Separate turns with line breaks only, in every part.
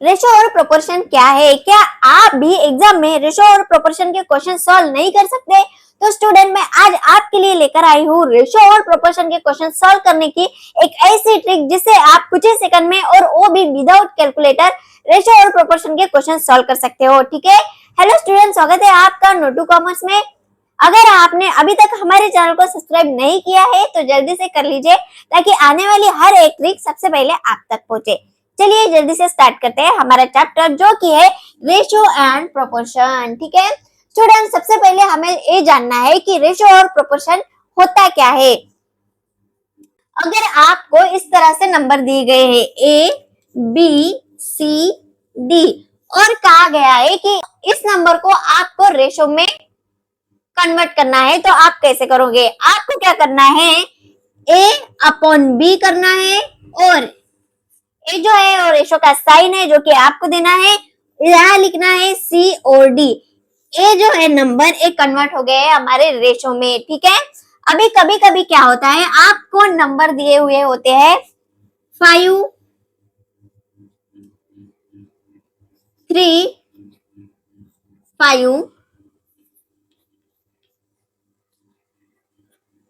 Ratio और proportion क्या है? क्या आप भी एग्जाम में रेशो और प्रोपोर्शन के क्वेश्चन सॉल्व नहीं कर सकते? तो स्टूडेंट मैं आज आपके लिए लेकर आई हूँ रेशो और प्रोपोर्शन के क्वेश्चन सॉल्व करने की एक ऐसी ट्रिक जिससे आप कुछ ही सेकंड में और वो भी विदाउट कैलकुलेटर रेशो और प्रोपोर्शन के क्वेश्चन सॉल्व कर सकते हो। ठीक है, हेलो स्टूडेंट, स्वागत है आपका नोटू कॉमर्स में। अगर आपने अभी तक हमारे चैनल को सब्सक्राइब नहीं किया है तो जल्दी से कर लीजिए ताकि आने वाली हर एक ट्रिक सबसे पहले आप तक पहुंचे। चलिए जल्दी से स्टार्ट करते हैं हमारा चैप्टर जो कि है रेशो एंड प्रोपोर्शन। ठीक है स्टूडेंट, सबसे पहले हमें ये जानना है कि रेशो और प्रोपोर्शन होता क्या है। अगर आपको इस तरह से नंबर दिए गए हैं ए बी सी डी और कहा गया है कि इस नंबर को आपको रेशो में कन्वर्ट करना है, तो आप कैसे करोगे? आपको क्या करना है, ए अपॉन बी करना है और ये जो है और रेशो का साइन है जो कि आपको देना है, यहाँ लिखना है सी और डी। ये जो है नंबर एक कन्वर्ट हो गए हैं हमारे रेशो में। ठीक है, अभी कभी कभी क्या होता है, आपको नंबर दिए हुए होते हैं 5 3 5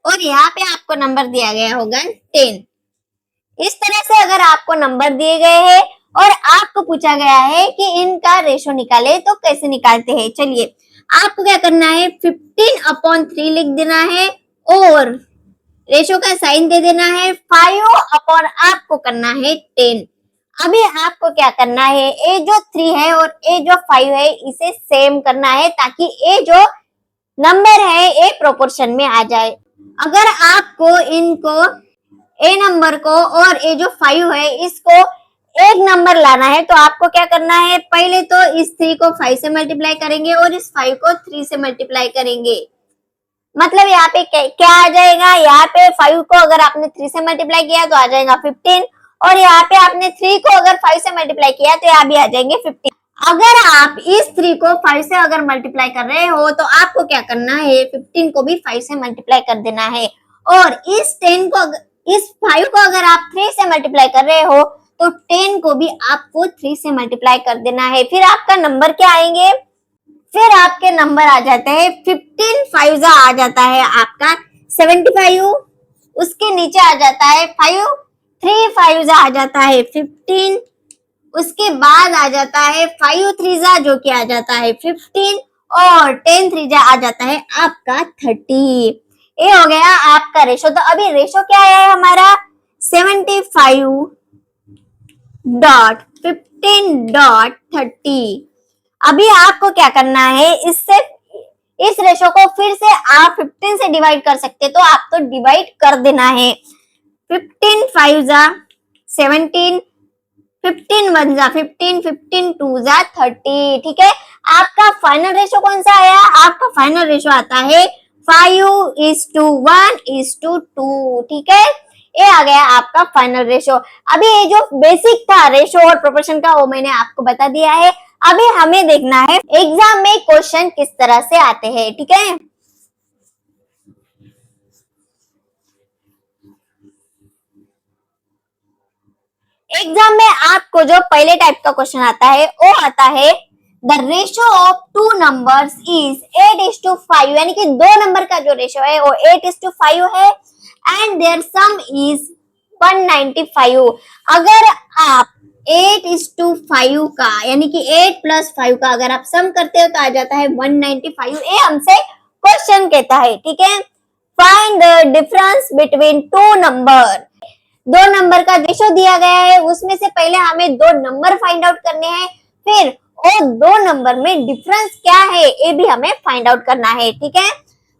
और यहाँ पे आपको नंबर दिया गया होगा 10। इस तरह से अगर आपको नंबर दिए गए हैं और आपको पूछा गया है कि इनका रेशो निकाले तो कैसे निकालते हैं। चलिए आपको क्या करना है, 15/3 लिख देना है और रेशो का साइन दे देना है 5 आपको करना है 10। अभी आपको क्या करना है, ए जो 3 है और ए जो 5 है इसे सेम करना है ताकि ए जो नंबर है ए प्रोपोर्शन में आ जाए। अगर आपको इनको ए नंबर को और ए जो 5 है इसको एक नंबर लाना है तो आपको क्या करना है, पहले तो इस 3 को 5 से मल्टीप्लाई करेंगे और इस 5 को 3 से मल्टीप्लाई करेंगे। मतलब यहाँ पे क्या आ जाएगा, यहाँ पे 5 को अगर आपने 3 से मल्टीप्लाई किया तो आ जाएगा 15 और यहाँ पे आपने 3 को अगर 5 से मल्टीप्लाई किया तो यहाँ भी आ जाएंगे 15। अगर आप इस 3 को 5 से अगर मल्टीप्लाई कर रहे हो तो आपको क्या करना है, 15 को भी 5 से मल्टीप्लाई कर देना है और इस 5 को अगर आप 3 से मल्टीप्लाई कर रहे हो तो 10 को भी आपको 3 से मल्टीप्लाई कर देना है। फिर आपका नंबर क्या आएंगे, फिर आपके नंबर आ जाते हैं 15 5 आ जाता है आपका 75, उसके नीचे आ जाता है 5 3 5 आ जाता है 15, उसके बाद आ जाता है 5 3 जो कि आ जाता है 15 और 10 3 आ जाता है आपका 30। ये हो गया आपका रेशो। तो अभी रेशो क्या है हमारा 75.15.30। अभी आपको क्या करना है, इससे इस रेशो को फिर से आप 15 से डिवाइड कर सकते, तो आप तो डिवाइड कर देना है। 15 5 17, 15 1 15, 15 2 30। ठीक है, आपका फाइनल रेशो कौन सा आया, आपका फाइनल रेशो आता है 5:1:2। ठीक है, ये आ गया आपका फाइनल रेशो। अभी ये जो बेसिक था रेशो और प्रोपोर्शन का वो मैंने आपको बता दिया है। अभी हमें देखना है एग्जाम में क्वेश्चन किस तरह से आते हैं। ठीक है, एग्जाम में आपको जो पहले टाइप का क्वेश्चन आता है वो आता है the ratio of two numbers is 8:5, यानी कि दो नंबर का जो रेशो है वो 8:5 है एंड देयर सम इज 195। अगर आप 8:5 का यानी कि 8 + 5 का अगर आप सम करते हो तो आ जाता है 195। ये हमसे क्वेश्चन कहता है। ठीक है, find the difference between two number. दो नंबर का रेशो दिया गया है, उसमें से पहले हमें दो नंबर फाइंड आउट करने हैं, फिर और दो नंबर में डिफरेंस क्या है ये भी हमें फाइंड आउट करना है। ठीक है,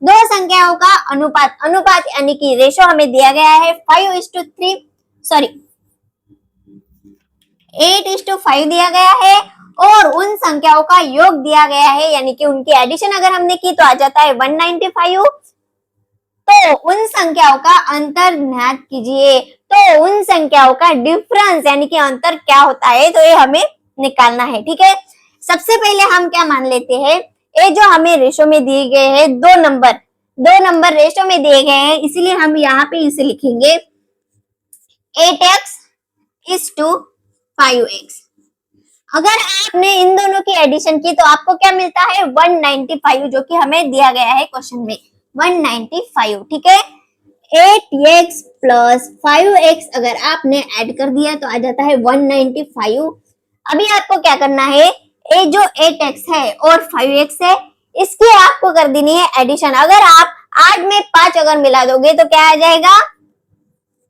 दो संख्याओं का अनुपात, अनुपात यानी कि रेशो हमें दिया गया है 5:3 सॉरी 8:5 दिया गया है और उन संख्याओं का योग दिया गया है, यानी कि उनकी एडिशन अगर हमने की तो आ जाता है 195। तो उन संख्याओं का अंतर ज्ञात कीजिए, तो उन संख्याओं का डिफरेंस यानी कि अंतर क्या होता है तो ये हमें निकालना है। ठीक है, सबसे पहले हम क्या मान लेते हैं, ये जो हमें रेशो में दिए गए हैं दो नंबर रेशो में दिए गए हैं, इसीलिए हम यहाँ पे इसे लिखेंगे 8x is to 5x। अगर आपने इन दोनों की एडिशन की तो आपको क्या मिलता है 195, जो कि हमें दिया गया है क्वेश्चन में 195। ठीक है, 8x प्लस 5x अगर आपने ऐड कर दिया तो आ जाता है 195। अभी आपको क्या करना है, ये जो 8x है और 5x है इसकी आपको कर देनी है एडिशन। अगर आप 8 में 5 अगर मिला दोगे तो क्या आ जाएगा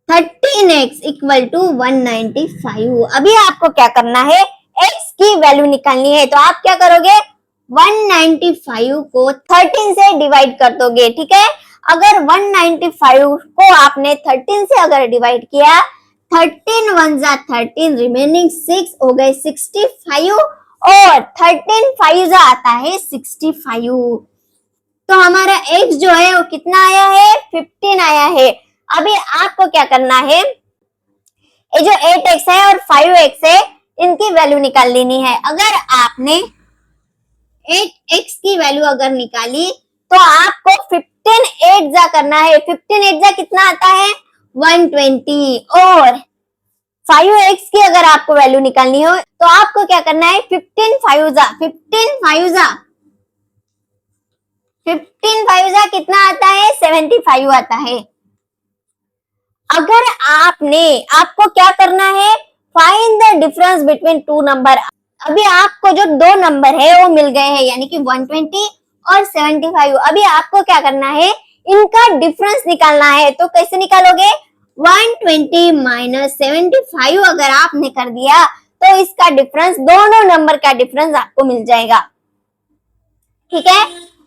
13x इक्वल टू 195। अभी आपको क्या करना है, x की वैल्यू निकालनी है, तो आप क्या करोगे 195 को 13 से डिवाइड कर दोगे। ठीक है, अगर 195 को आपने 13 से अगर डिवाइड किया, 13 1 जा 13, रिमेनिंग 6 हो गए 65 और 13 5 जा आता है 65। तो हमारा x जो है वो कितना आया है 15 आया है। अभी आपको क्या करना है, ये जो 8x है और 5x है इनकी वैल्यू निकाल लेनी है। अगर आपने 8x की वैल्यू अगर निकाली तो आपको 15 8 जा करना है। 15 8 जा कितना आता है 120 और 5x की अगर आपको वैल्यू निकालनी हो तो आपको क्या करना है 15 5 जा 15 5 जा कितना आता है 75 आता है। अगर आपको क्या करना है find the difference between two number. अभी आपको जो दो नंबर है वो मिल गए हैं, यानी कि 120 और 75। अभी आपको क्या करना है इनका डिफरेंस निकालना है। तो कैसे निकालोगे 120 माइनस 75 अगर आपने कर दिया तो इसका डिफरेंस, दोनों नंबर का डिफरेंस आपको मिल जाएगा। ठीक है,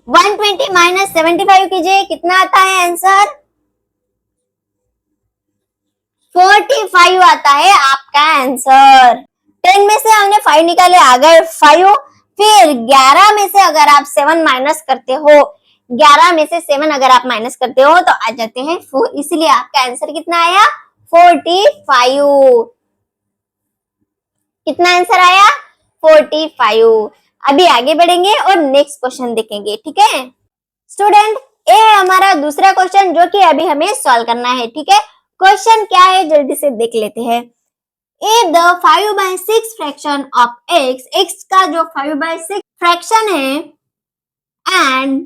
120 माइनस 75 कीजिए, कितना आता है आंसर 45 आता है आपका आंसर। 10 में से हमने 5 निकाले, आ गए 5। फिर 11 में से अगर आप 7 माइनस करते हो, 11 में से 7 अगर आप माइनस करते हो तो आ जाते हैं 4, इसलिए आपका आंसर कितना आया 45। कितना आंसर आया 45। अभी आगे बढ़ेंगे और नेक्स्ट क्वेश्चन देखेंगे। ठीक है स्टूडेंट, ये है हमारा दूसरा क्वेश्चन जो कि अभी हमें सॉल्व करना है। ठीक है, क्वेश्चन क्या है जल्दी से देख लेते हैं। If the 5/6 fraction of x का जो 5/6 फ्रैक्शन है and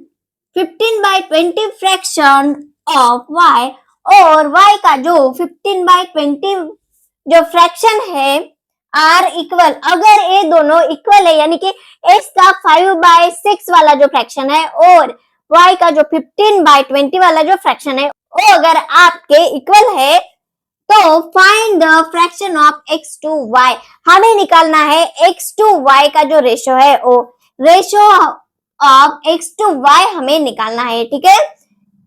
15/20 फ्रैक्शन ऑफ y, और y का जो 15/20 जो फ्रैक्शन है आर इक्वल, अगर ये दोनों इक्वल है यानी कि x का 5/6 वाला जो फ्रैक्शन है और y का जो 15/20 वाला जो फ्रैक्शन है वो अगर आपके इक्वल है तो find the fraction of x to y। हमें निकालना है x टू y का जो रेशो है वो ratio of x to y हमें निकालना है। ठीक है,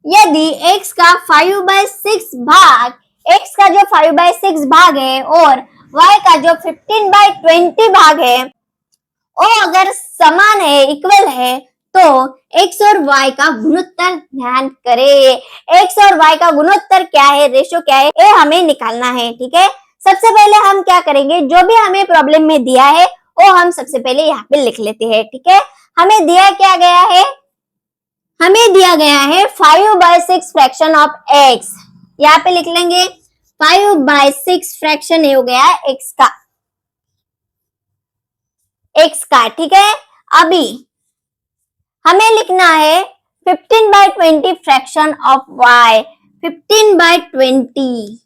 यदि x का 5/6 भाग, x का जो 5/6 भाग है और y का जो 15/20 भाग है वो अगर समान है, इक्वल है, तो x और y का गुणोत्तर ध्यान करें। x और y का गुणोत्तर क्या है, रेशो क्या है, ये हमें निकालना है। ठीक है, सबसे पहले हम क्या करेंगे, जो भी हमें प्रॉब्लम में दिया है वो हम सबसे पहले यहाँ पे लिख लेते हैं। ठीक है, हमें दिया क्या गया है, हमें दिया गया है 5/6 फ्रैक्शन ऑफ x। यहाँ पे लिख लेंगे 5/6 फ्रैक्शन हो गया x का। ठीक है, अभी हमें लिखना है 15/20 फ्रैक्शन ऑफ y। 15/20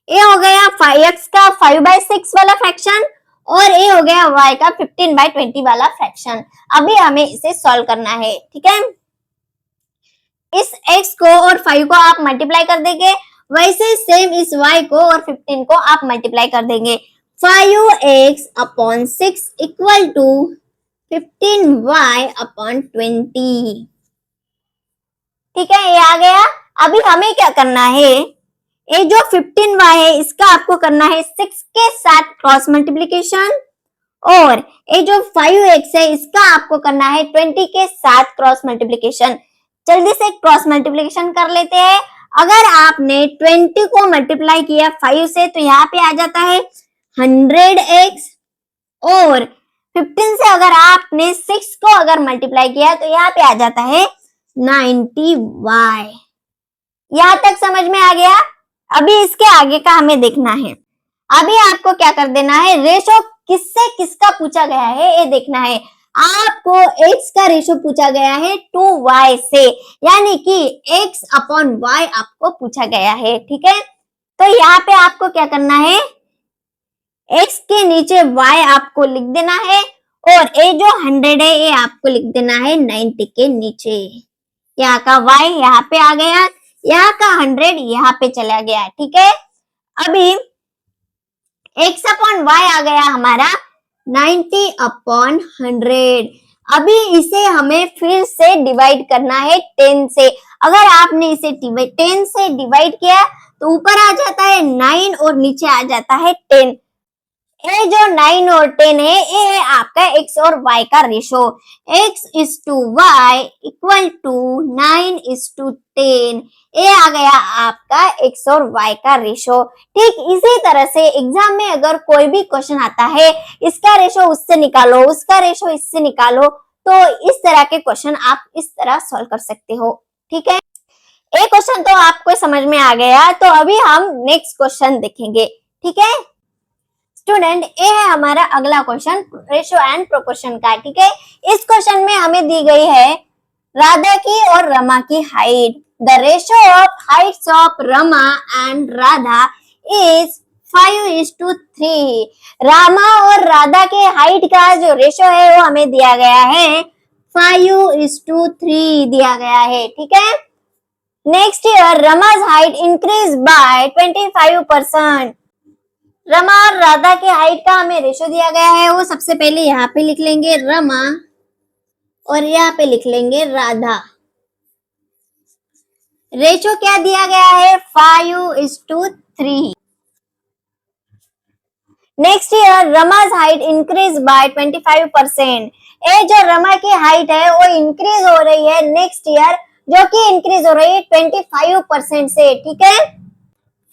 ये हो गया 5x का 5/6 वाला फ्रैक्शन और ये हो गया y का 15/20 वाला फ्रैक्शन। अभी हमें इसे सॉल्व करना है। ठीक है, इस x को और 5 को आप मल्टीप्लाई कर देंगे, वैसे सेम इस y को और 15 को आप मल्टीप्लाई कर देंगे। 5x upon 6 equal to 15y upon 20। ठीक है, ये आ गया। अभी हमें क्या करना है, ये जो 15y है इसका आपको करना है 6 के साथ क्रॉस मल्टीप्लीकेशन और ये जो 5x है इसका आपको करना है 20 के साथ क्रॉस मल्टीप्लीकेशन। जल्दी से क्रॉस मल्टीप्लीकेशन कर लेते हैं। अगर आपने 20 को मल्टीप्लाई किया 5 से तो यहाँ पे आ जाता है 100x और 15 से अगर आपने 6 को अगर मल्टीप्लाई किया तो यहाँ पे आ जाता है 90y। यहाँ तक समझ में आ गया। अभी इसके आगे का हमें देखना है। अभी आपको क्या कर देना है, रेशो किससे किसका पूछा गया है ये देखना है। आपको x का रेशो पूछा गया है 2y से, यानी कि x अपॉन y आपको पूछा गया है, ठीक है। तो यहाँ पे आपको क्या करना है, x के नीचे y आपको लिख देना है और ये जो 100 है ये आपको लिख देना है 90 के नीचे। यहाँ का y यहाँ पे आ गया, यहाँ का 100 यहाँ पे चला गया, ठीक है। अभी x अपॉन y आ गया हमारा 90 अपॉन 100। अभी इसे हमें फिर से डिवाइड करना है 10 से। अगर आपने इसे 10 से डिवाइड किया तो ऊपर आ जाता है 9 और नीचे आ जाता है 10। ये जो 9 और 10 है ये है आपका x और y का ratio. x is to y equal to 9 is to 10। ये आ गया आपका x और y का रेशो। ठीक इसी तरह से एग्जाम में अगर कोई भी क्वेश्चन आता है, इसका रेशो उससे निकालो, उसका रेशो इससे निकालो, तो इस तरह के क्वेश्चन आप इस तरह सॉल्व कर सकते हो, ठीक है। एक क्वेश्चन तो आपको समझ में आ गया, तो अभी हम नेक्स्ट क्वेश्चन देखेंगे, ठीक है। स्टूडेंट, ये है हमारा अगला क्वेश्चन रेशो एंड प्रोपोर्शन का, ठीक है। इस क्वेश्चन में हमें दी गई है राधा की और रमा की height. The ratio of Heights of Rama and Radha is 5:3। Rama और राधा के हाइट का जो रेशो है वो हमें दिया गया है 5:3 दिया गया है, ठीक है। Next year Rama's height increase by 25%। Rama और राधा के हाइट का हमें रेशो दिया गया है, वो सबसे पहले यहाँ पे लिख लेंगे रमा और यहाँ पे लिख लेंगे राधा। रेशो क्या दिया गया है 5:3। Next year Rama's height increase by 25%। ये जो रमा की हाइट है वो इंक्रीज हो रही है नेक्स्ट ईयर, जो कि इंक्रीज हो रही है 25% से, ठीक है।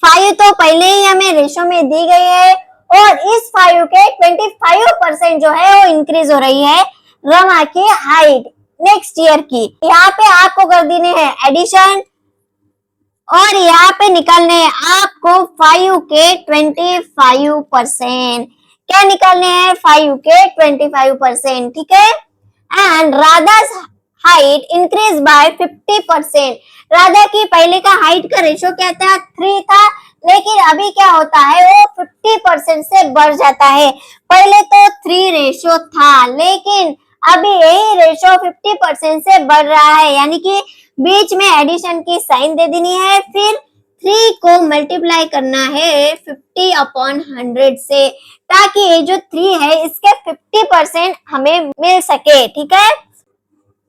5 तो पहले ही हमें रेशो में दी गई है और इस 5 के 25% जो है वो इंक्रीज हो रही है रमा की हाइट नेक्स्ट ईयर की। यहाँ पे आपको कर देने हैं एडिशन और यहाँ पे निकालने हैं आपको 5 के 25%। क्या निकालने हैं 5 के 25%, ठीक है। And Radha's height increase by 50%। Radha की पहले का हाइट का रेशो क्या था 3 था, लेकिन अभी क्या होता है वो 50% से बढ़ जाता है। पहले तो 3 रेशो था, लेकिन अभी यही रेशो 50% से बढ़ रहा है, यानी कि बीच में एडिशन की साइन दे देनी है, फिर 3 को मल्टीप्लाई करना है 50/100 से, ताकि ये जो 3 है इसके 50% हमें मिल सके, ठीक है।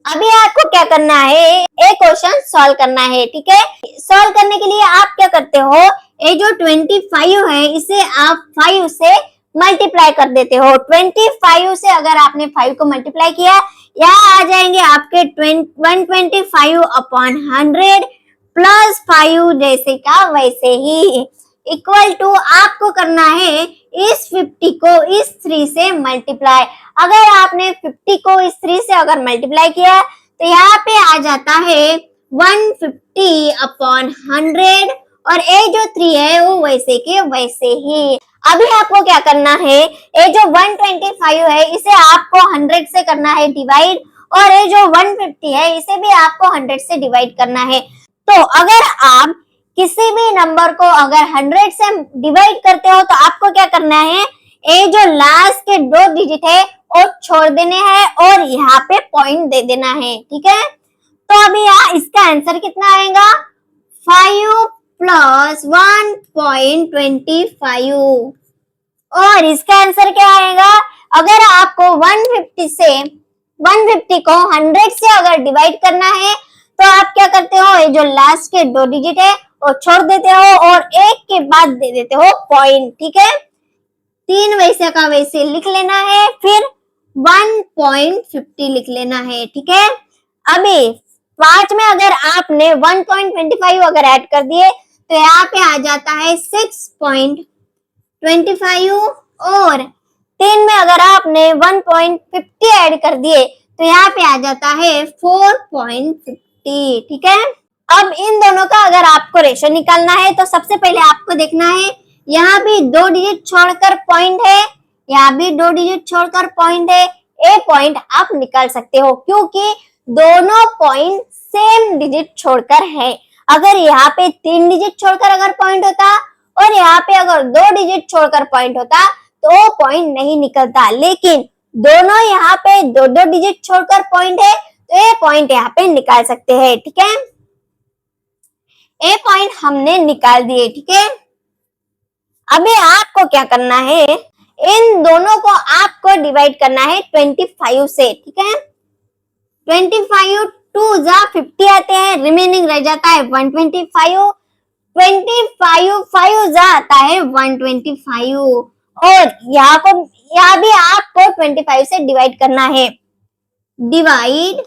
अभी आपको क्या करना है, एक क्वेश्चन सॉल्व करना है, ठीक है। सॉल्व करने के लिए आप क्या करते हो, ये जो 25 है इसे आप 5 से मल्टीप्लाई कर देते हो। 25 से अगर आपने 5 को मल्टीप्लाई किया, यहाँ आ जाएंगे आपके 125/100 प्लस 5 जैसे का वैसे ही इक्वल टू आपको करना है इस 50 को इस 3 से मल्टीप्लाई। अगर आपने 50 को इस 3 से अगर मल्टीप्लाई किया तो यहाँ पे आ जाता है 150/100 और ये जो 3 है वो वैसे के वैसे ही। अभी आपको क्या करना है, ये जो 125 है इसे आपको 100 से करना है डिवाइड, और ये जो 150 है इसे भी आपको 100 से डिवाइड करना है। तो अगर आप किसी भी नंबर को अगर 100 से डिवाइड करते हो तो आपको क्या करना है, ये जो लास्ट के 2 डिजिट है वो छोड़ देने हैं और यहाँ पे पॉइंट दे देना है, ठीक है। तो अभी यहाँ इसका आंसर कितना आएगा 5 प्लस 1.25 और इसका आंसर क्या आएगा, अगर आपको 150 को 100 से अगर डिवाइड करना है तो आप क्या करते हो, ये जो लास्ट के 2 डिजिट है वो छोड़ देते हो और एक के बाद दे देते हो पॉइंट, ठीक है। 3 वैसे का वैसे लिख लेना है, फिर 1.50 लिख लेना है, ठीक है। अभी 5 में अगर आपने 1.25 अगर ऐड कर दिए तो यहाँ पे आ जाता है 6.25 और 3 में अगर आपने 1.50 ऐड कर दिए तो यहाँ पे आ जाता है 4.50, ठीक है। अब इन दोनों का अगर आपको रेशो निकालना है तो सबसे पहले आपको देखना है यहाँ भी 2 डिजिट छोड़कर पॉइंट है, यहाँ भी 2 डिजिट छोड़कर पॉइंट है, ए पॉइंट आप निकाल सकते हो क्योंकि दोनों पॉइंट सेम डिजिट छोड़कर है। अगर यहाँ पे 3 डिजिट छोड़कर अगर पॉइंट होता और यहाँ पे अगर 2 डिजिट छोड़कर पॉइंट होता तो पॉइंट नहीं निकलता, लेकिन दोनों यहाँ पे 2-2 डिजिट छोड़कर पॉइंट है तो ये पॉइंट यहाँ पे निकाल सकते हैं। ठीक है, ए पॉइंट हमने निकाल दिए। ठीक है, अभी आपको क्या करना है, इन दोनों को आपको डिवाइड करना है 25 से। ठीक है, 25 2 जा 50 आते हैं, रिमेनिंग रह जाता है 125, 25 5 जा आता है 125 और यहाँ भी आपको 25 से डिवाइड करना है, डिवाइड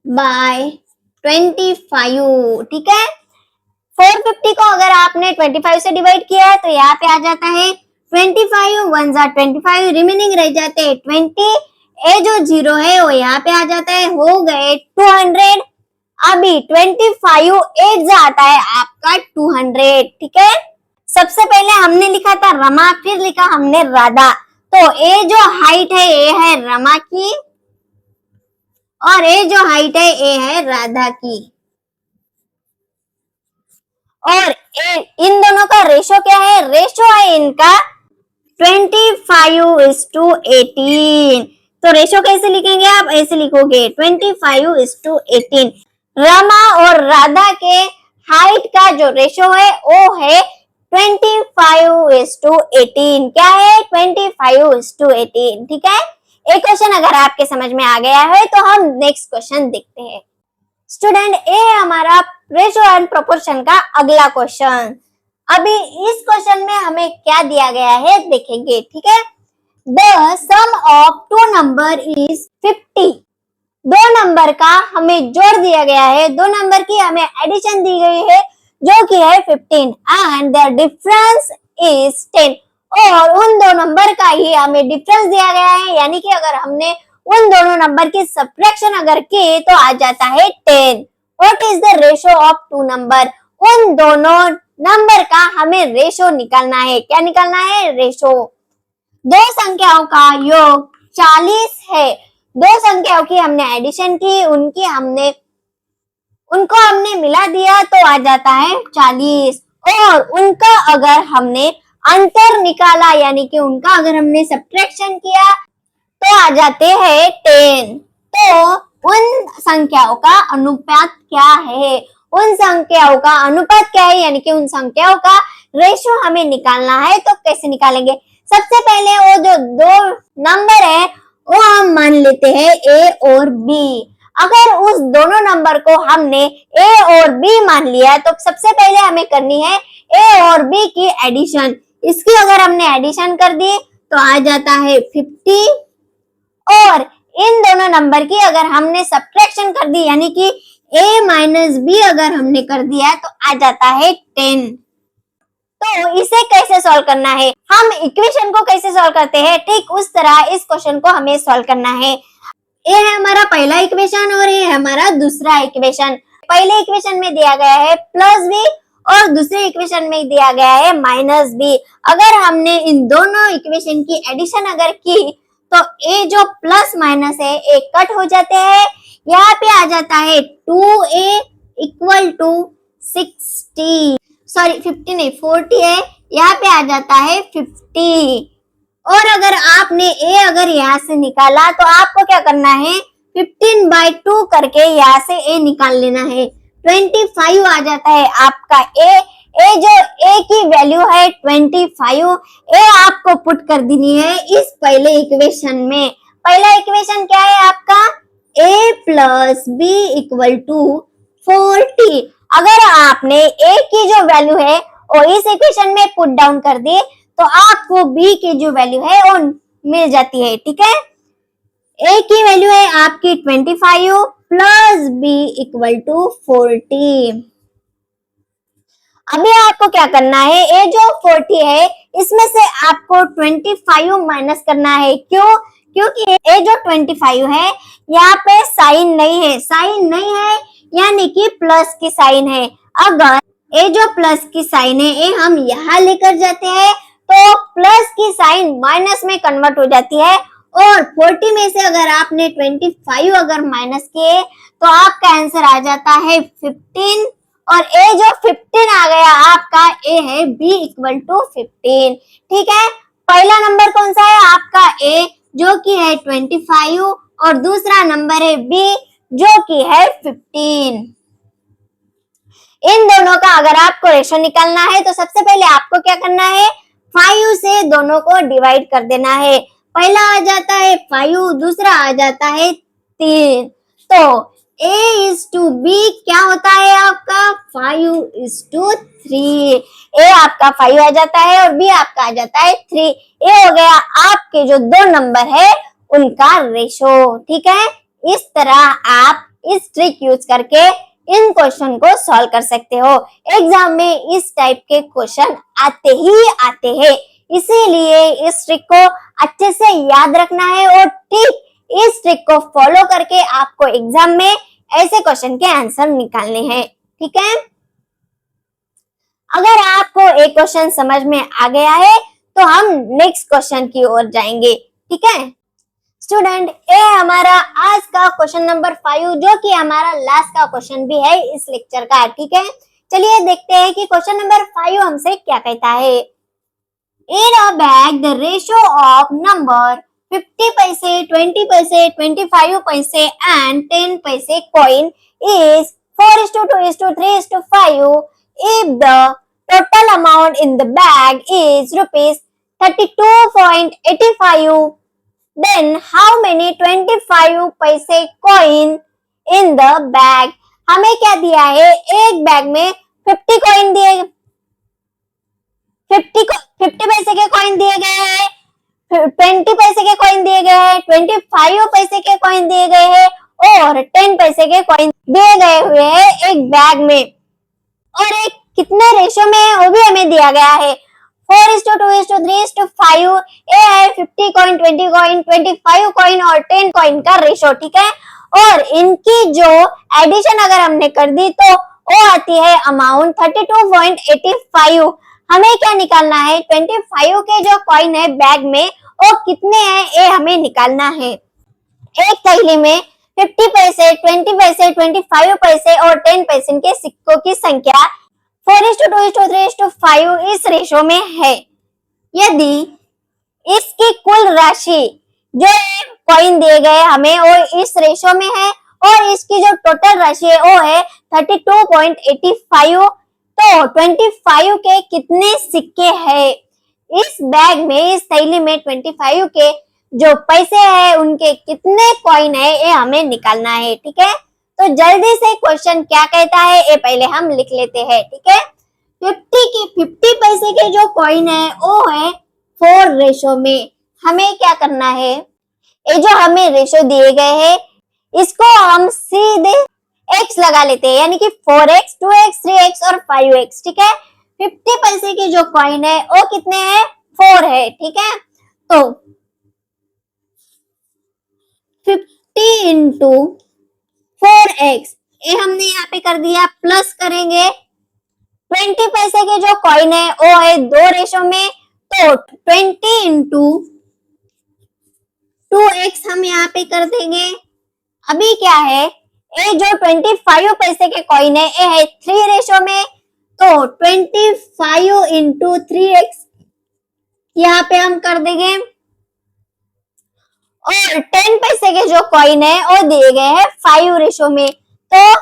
बाय 25। ठीक है, 450 को अगर आपने 25 से डिवाइड किया है तो यहाँ पे आ जाता है 25 1 जा 25, रिमेनिंग रह जाते हैं 20, ए जो 0 है वो यहाँ पे आ जाता है, हो गए 200। अभी 25 8 जा आता है आपका 200। ठीक है, सबसे पहले हमने लिखा था रमा, फिर लिखा हमने राधा, तो ए जो हाइट है ए है रमा की और ए जो हाइट है ए है राधा की, और इन दोनों का रेशो क्या है, रेशो है इनका 25:18। तो रेशो कैसे लिखेंगे आप, ऐसे लिखोगे 25:18। रमा और राधा के हाइट का जो रेशो है वो है 25:18। क्या है, 25:18। ठीक है, एक क्वेश्चन अगर आपके समझ में आ गया है तो हम नेक्स्ट क्वेश्चन देखते हैं। स्टूडेंट, ये हमारा रेशो एंड प्रोपोर्शन का अगला क्वेश्चन। अभी इस क्वेश्चन में हमें क्या दिया गया है देखेंगे। ठीक है, the sum of two number is 50। दो नंबर का हमें जोड़ दिया गया है, दो नंबर की हमें एडिशन दी गई है जो कि है 15 एंड द डिफरेंस इज 10। और उन दो नंबर का ही हमें डिफरेंस दिया गया है, यानी कि अगर हमने उन दोनों नंबर की सब्ट्रैक्शन अगर की तो आ जाता है 10। What is the ratio of two number, उन दोनों नंबर का हमें रेशो निकालना है। क्या निकालना है, रेशो। दो संख्याओं का योग 40 है, दो संख्याओं की हमने एडिशन की, उनको हमने मिला दिया तो आ जाता है 40, और उनका अगर हमने अंतर निकाला यानी कि उनका अगर हमने सब्ट्रैक्शन किया तो आ जाते हैं 10। तो उन संख्याओं का अनुपात क्या है, उन संख्याओं का अनुपात क्या है, यानी कि उन संख्याओं का रेशो हमें निकालना है। तो कैसे निकालेंगे, सबसे पहले वो जो दो नंबर है वो हम मान लेते हैं ए और बी। अगर उस दोनों नंबर को हमने ए और बी मान लिया तो सबसे पहले हमें करनी है ए और बी की एडिशन। इसकी अगर हमने एडिशन कर दी तो आ जाता है 50, और इन दोनों नंबर की अगर हमने सब्ट्रैक्शन कर दी यानी कि a माइनस बी अगर हमने कर दिया तो आ जाता है 10। तो इसे कैसे सॉल्व करना है, हम इक्वेशन को कैसे सॉल्व करते हैं, ठीक उस तरह इस क्वेश्चन को हमें सॉल्व करना है। ये है हमारा पहला इक्वेशन और ये है हमारा दूसरा इक्वेशन। पहले इक्वेशन में दिया गया है प्लस बी और दूसरे इक्वेशन में दिया गया है माइनस बी। अगर हमने इन दोनों इक्वेशन की एडिशन अगर की तो ए जो प्लस माइनस है एक कट हो जाते हैं, यहाँ पे आ जाता है 2a इक्वल टू 60, सॉरी 50 नहीं 40 है, यहाँ पे आ जाता है 50। और अगर आपने a अगर यहाँ से निकाला तो आपको क्या करना है, 15/2 करके यहाँ से a निकाल लेना है, 25 आ जाता है आपका a जो a की वैल्यू है 25, a आपको पुट कर देनी है इस पहले इक्वेशन में। पहला इक्वेशन क्या है आपका, a plus b equal to 40। अगर आपने a की जो वैल्यू है वो इस इक्वेशन में पुट डाउन कर दी तो आपको b की जो वैल्यू है वो मिल जाती है। ठीक है, a की वैल्यू है आपकी 25 प्लस b इक्वल टू 40। अभी आपको क्या करना है, ये जो 40 है इसमें से आपको 25 माइनस करना है। क्यों, क्योंकि ये जो 25 है यहाँ पे साइन नहीं है, साइन नहीं है यानी कि प्लस की साइन है। अगर ये जो प्लस की साइन है ये हम यहाँ लेकर जाते हैं तो प्लस की साइन माइनस में कन्वर्ट हो जाती है। और 40 में से अगर आपने 25 अगर माइनस किए तो आपका आंसर आ जाता है 15। और ए जो 15 आ गया आपका, ए है b इक्वल टू 15। ठीक है, पहला नंबर कौन सा है आपका ए जो कि है 25 और दूसरा नंबर है b जो कि है 15। इन दोनों का अगर आपको रेशो निकालना है तो सबसे पहले आपको क्या करना है, 5 से दोनों को डिवाइड कर देना है। पहला आ जाता है 5, दूसरा आ जाता है 3। तो a is to b क्या होता है आपका 5 is to 3। a आपका 5 आ जाता है और b आपका आ जाता है 3। ये हो गया आपके जो दो नंबर है उनका रेशो। ठीक है, इस तरह आप इस ट्रिक यूज करके इन क्वेश्चन को सॉल्व कर सकते हो। एग्जाम में इस टाइप के क्वेश्चन आते ही आते हैं, इसीलिए इस ट्रिक को अच्छे से याद रखना है और ठीक इस ट्रिक को फॉलो करके आपको एग्जाम में ऐसे क्वेश्चन के आंसर निकालने हैं। ठीक है, अगर आपको एक क्वेश्चन समझ में आ गया है तो हम नेक्स्ट क्वेश्चन की ओर जाएंगे। ठीक है स्टूडेंट, ये हमारा आज का क्वेश्चन नंबर 5 जो कि हमारा लास्ट का क्वेश्चन भी है इस लेक्चर का। ठीक है, चलिए देखते हैं कि क्वेश्चन नंबर 5 हमसे क्या कहता है। In a bag, the ratio of number 50 पैसे, 20 पैसे, 25 पैसे and 10 पैसे coin is 4:2:3:5. If the total amount in the bag is rupees 32.85, then how many 25 पैसे coin in the bag? हमें क्या दिया है, एक बैग में 50 कॉइन दिए, 50 पैसे के कॉइन दिए गए हैं, 20 पैसे के कॉइन दिए गए हैं, 25 पैसे के कॉइन दिए गए हैं और 10 पैसे के कॉइन दिए गए हुए हैं एक बैग में। और एक कितने रेशो में है वो भी हमें दिया गया है, 4:2:3:5। ये है 50 कॉइन, 20 कॉइन, 25 कॉइन और 10 कॉइन का रेशो। ठीक है, और इनकी जो एडिशन अगर हमने कर दी तो वो आती है अमाउंट 32.85। हमें क्या निकालना है, 25 के जो कॉइन है बैग में वो कितने हैं ये हमें निकालना है। एक थैली में 50 पैसे, 20 पैसे, 25 पैसे और 10 पैसे के सिक्कों की संख्या 4:2:3:5 इस रेशो में है। यदि इसकी कुल राशि जो कॉइन दिए गए हमें वो इस रेशो में है और इसकी जो टोटल राशि है वो है 32.85, तो 25 के कितने सिक्के हैं इस बैग में, इस थैली में 25 के जो पैसे हैं उनके कितने कॉइन है ये हमें निकालना है। ठीक है, तो जल्दी से क्वेश्चन क्या कहता है ये पहले हम लिख लेते हैं। ठीक है, 50 पैसे के जो कॉइन है वो है 4 रेशो में। हमें क्या करना है, ये जो हमें रेशो दिए गए हैं इसको हम सीधे x लगा लेते हैं, यानी कि 4x, 2x, 3x और 5x। ठीक है, 50 पैसे के जो कॉइन है वो कितने हैं, 4 है। ठीक है, तो 50 इंटू 4x ये हमने यहाँ पे कर दिया, प्लस करेंगे 20 पैसे के जो कॉइन है वो है 2 रेशो में, तो 20 इंटू 2x हम यहाँ पे कर देंगे। अभी क्या है, ये जो 25 पैसे के कॉइन है ये है 3 रेशो में, तो 25 इंटू 3x यहाँ पे हम कर देंगे। और 10 पैसे के जो कॉइन है वो दिए गए हैं 5 रेशो में, तो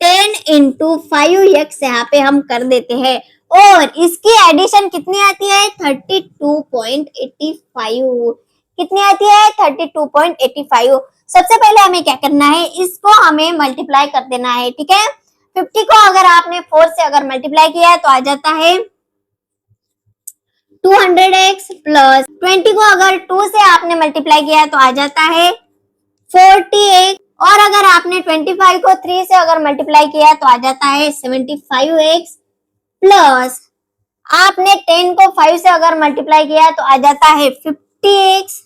10 इंटू 5x यहाँ पे हम कर देते हैं। और इसकी एडिशन कितनी आती है, 32.85। कितनी आती है, 32.85। सबसे पहले हमें क्या करना है, इसको हमें मल्टीप्लाई कर देना है। ठीक है, 50 को अगर आपने 4 से अगर मल्टीप्लाई किया तो आ जाता है 200x, प्लस 20 को अगर 2 से आपने मल्टीप्लाई किया तो आ जाता है 40x, और अगर आपने 25 को 3 से अगर मल्टीप्लाई किया तो आ जाता है 75x, प्लस आपने 10 को 5 से अगर मल्टीप्लाई किया तो आ जाता है 50x।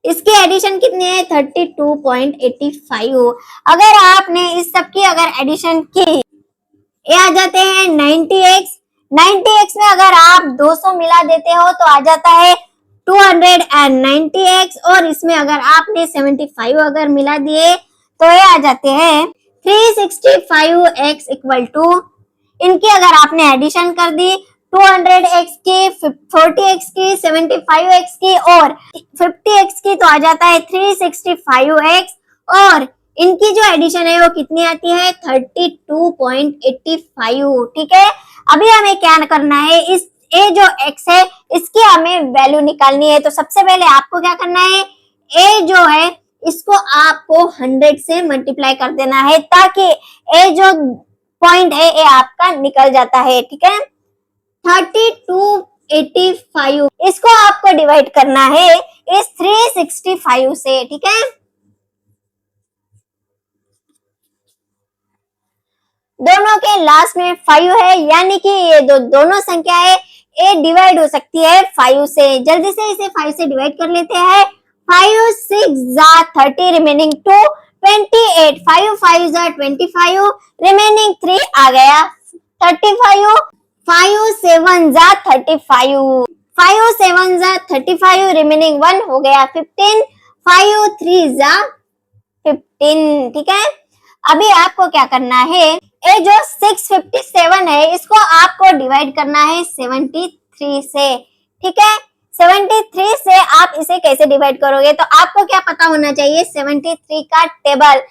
इसकी एडिशन कितनी है, 32.85। अगर आपने इस सब की अगर एडिशन की ये आ जाते हैं 90x, 90x में अगर आप 200 मिला देते हो तो आ जाता है 290x, और इसमें अगर आपने 75 अगर मिला दिए तो ये आ जाते हैं 365x इक्वल टू, इनकी अगर आपने एडिशन कर दी 200x की, 40x की, 75x की और 50x की, तो आ जाता है 365x, और इनकी जो एडिशन है वो कितनी आती है 32.85। ठीक है, अभी हमें क्या करना है, इस ए जो x है इसकी हमें वैल्यू निकालनी है। तो सबसे पहले आपको क्या करना है, ए जो है इसको आपको 100 से मल्टीप्लाई कर देना है, ताकि ए जो पॉइंट है ये आपका निकल जाता है। ठीक है, 3285 इसको आपको डिवाइड करना है इस 365 से। ठीक है, दोनों के लास्ट में 5 है, यानी कि ये दोनों संख्या है ये डिवाइड हो सकती है 5 से। जल्दी से इसे 5 से डिवाइड कर लेते हैं। 5 6 जा 30, रिमेनिंग 2 28, 5 5 जा 25, रिमेनिंग 3 आ गया 35, 5 7 जा 35, 5 7 जा 35, रिमेनिंग 1 हो गया 15, 5 3 जा 15। ठीक है, अभी आपको क्या करना है, ये जो 657 है इसको आपको डिवाइड करना है 73 से। ठीक है, 73 से आप इसे कैसे डिवाइड करोगे, तो आपको क्या पता होना चाहिए 73 का टेबल।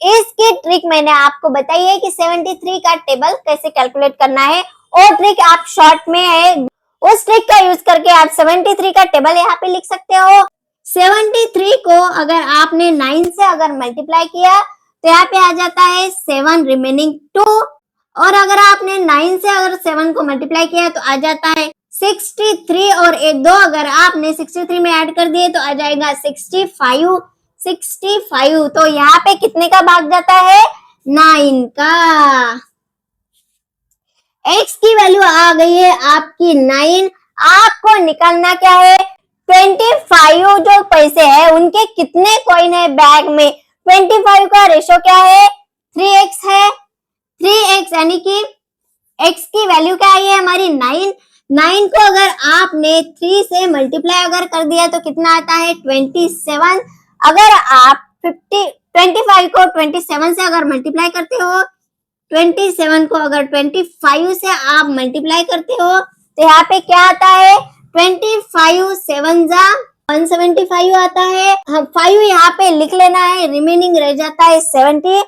इसकी ट्रिक मैंने आपको बताई है कि 73 का टेबल कैसे कैलकुलेट करना है, और ट्रिक आप शॉर्ट में है, उस ट्रिक का यूज करके आप 73 का टेबल यहाँ पे लिख सकते हो। 73 को अगर आपने 9 से अगर मल्टीप्लाई किया तो यहाँ पे आ जाता है 7, रिमेनिंग 2, और अगर आपने 9 से अगर 7 को मल्टीप्लाई किया तो आ जाता है 63, और एक 2 अगर आपने 63 में ऐड कर दिए तो आ जाएगा 65, 65। तो यहाँ पे कितने का भाग जाता है 9 का। x की वैल्यू आ गई है आपकी 9, आपको निकालना क्या है 25 जो पैसे है उनके कितने कॉइन है बैग में। 25 का रेशो क्या है 3x है, 3x यानी कि x की वैल्यू क्या है हमारी 9, 9 को अगर आपने 3 से मल्टीप्लाई अगर कर दिया तो कितना आता है 27। अगर आप 25 को 27 से अगर मल्टीप्लाई करते हो, 27 को अगर 25 से आप मल्टीप्लाई करते हो तो यहाँ पे क्या आता है 25 7 जा 175 आता है। हम 5 यहाँ पे लिख लेना है, रिमेनिंग रह जाता है 17,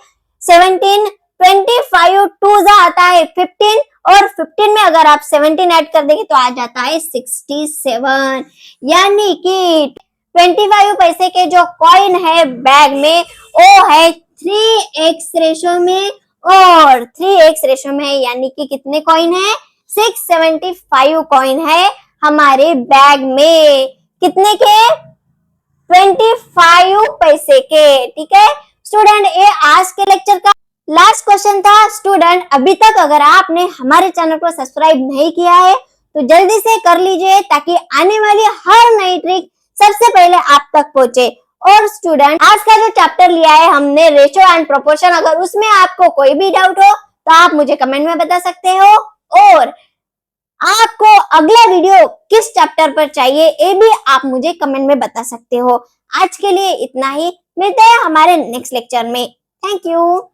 25 2 जा आता है 15, और 15 में अगर आप 17 ऐड कर देंगे तो आ जाता है 67। यानी कि 25 पैसे के जो कॉइन है बैग में वो है 3x रेशो में और 3x रेशो में, यानी कि कितने कॉइन है 675 कॉइन है हमारे बैग में। कितने के 25 पैसे के। ठीक है स्टूडेंट, ये आज के लेक्चर का लास्ट क्वेश्चन था। स्टूडेंट, अभी तक अगर आपने हमारे चैनल को सब्सक्राइब नहीं किया है तो जल्दी से कर लीजिए, ताकि आने वाली हर नई ट्रिक सबसे पहले आप तक पहुंचे। और स्टूडेंट, आज का जो चैप्टर लिया है हमने रेशो एंड प्रोपोर्शन, अगर उसमें आपको कोई भी डाउट हो तो आप मुझे कमेंट में बता सकते हो, और आपको अगला वीडियो किस चैप्टर पर चाहिए ये भी आप मुझे कमेंट में बता सकते हो। आज के लिए इतना ही, मिलते हैं हमारे नेक्स्ट लेक्चर में। Thank you.